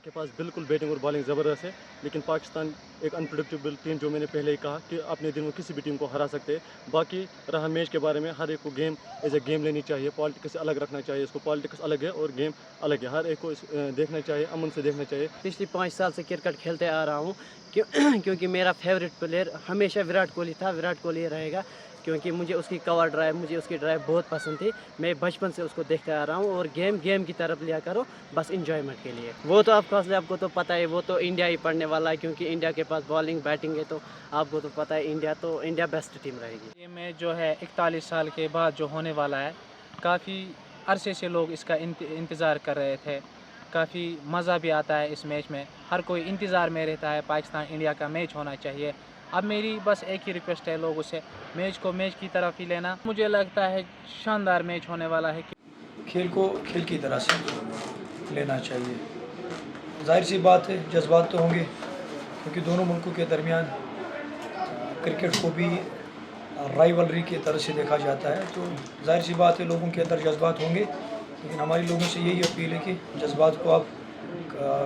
के पास बिल्कुल बैटिंग और बॉलिंग ज़बरदस्त है, लेकिन पाकिस्तान एक अनप्रेडिक्टेबल टीम, जो मैंने पहले ही कहा कि अपने दिन में किसी भी टीम को हरा सकते हैं। बाकी रहा मैच के बारे में, हर एक को गेम एज ए गेम लेनी चाहिए, पॉलिटिक्स से अलग रखना चाहिए इसको। पॉलिटिक्स अलग है और गेम अलग है, हर एक को देखना चाहिए, अमन से देखना चाहिए। पिछले 5 साल से क्रिकेट खेलते आ रहा हूँ क्योंकि मेरा फेवरेट प्लेयर हमेशा विराट कोहली था, विराट कोहली रहेगा क्योंकि मुझे उसकी कवर ड्राइव, मुझे उसकी ड्राइव बहुत पसंद थी। मैं बचपन से उसको देखता आ रहा हूँ और गेम की तरफ लिया करो बस इंजॉयमेंट के लिए। वो तो आपको तो पता है, वो तो इंडिया ही पढ़ने वाला है क्योंकि इंडिया के पास बॉलिंग बैटिंग है, तो आपको तो पता है इंडिया बेस्ट टीम रहेगी। ये मैच जो है 41 साल के बाद जो होने वाला है, काफ़ी अरसे से लोग इसका इंतज़ार कर रहे थे। काफ़ी मज़ा भी आता है इस मैच में, हर कोई इंतज़ार में रहता है पाकिस्तान इंडिया का मैच होना चाहिए। अब मेरी बस एक ही रिक्वेस्ट है लोगों से, मैच को मैच की तरफ ही लेना। मुझे लगता है शानदार मैच होने वाला है। खेल को खेल की तरह से लेना चाहिए। जाहिर सी बात है जज्बात तो होंगे क्योंकि दोनों मुल्कों के दरमियान क्रिकेट को भी राइवलरी की तरह से देखा जाता है, तो जाहिर सी बात है लोगों के अंदर जज्बात होंगे, लेकिन हमारी लोगों से यही अपील है कि जज्बात को आप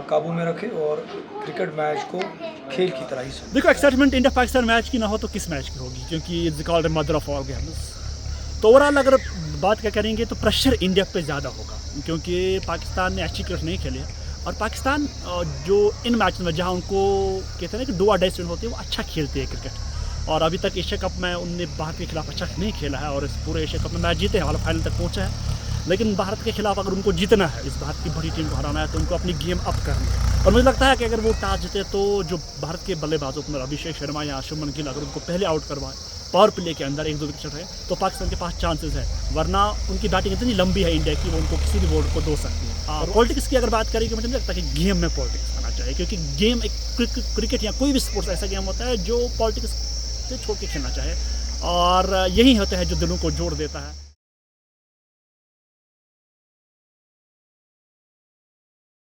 काबू में रखें और क्रिकेट मैच को खेल की तरह ही समझें। देखो, एक्साइटमेंट इंडिया पाकिस्तान मैच की ना हो तो किस मैच की होगी, क्योंकि it's called mother of all games. तो ओवरऑल अगर बात क्या करेंगे तो प्रेशर इंडिया पे ज़्यादा होगा, क्योंकि पाकिस्तान ने अच्छी क्रिकेट नहीं खेली और पाकिस्तान जो इन मैच में जहाँ उनको कहते हैं ना कि डू और डाई स्टूडेंट होते हैं, वो अच्छा खेलते हैं क्रिकेट। और अभी तक एशिया कप में उनने भारत के खिलाफ अच्छा नहीं खेला है और इस पूरे एशिया कप में मैच जीते हैं, फाइनल तक पहुँचा है। लेकिन भारत के खिलाफ अगर उनको जीतना है, इस भारत की बड़ी टीम को हराना है, तो उनको अपनी गेम अप करनी है। और मुझे लगता है कि अगर वो टॉस जीते तो जो भारत के बल्लेबाजों में अभिषेक शर्मा या शुभमन गिल अगर उनको पहले आउट करवाए पावर प्ले के अंदर 1-2 विकेट है, तो पाकिस्तान के पास चांसेस है। वरना उनकी बैटिंग इतनी लंबी है इंडिया की, वो उनको किसी भी बोर्ड को दो सकती है। और पॉलिटिक्स की अगर बात करेंगे, मुझे नहीं लगता कि गेम में पॉलिटिक्स आना चाहिए, क्योंकि गेम एक क्रिकेट या कोई भी स्पोर्ट्स ऐसा गेम होता है जो पॉलिटिक्स से छोड़ के खेलना चाहिए, और यही होता है जो दिलों को जोड़ देता है।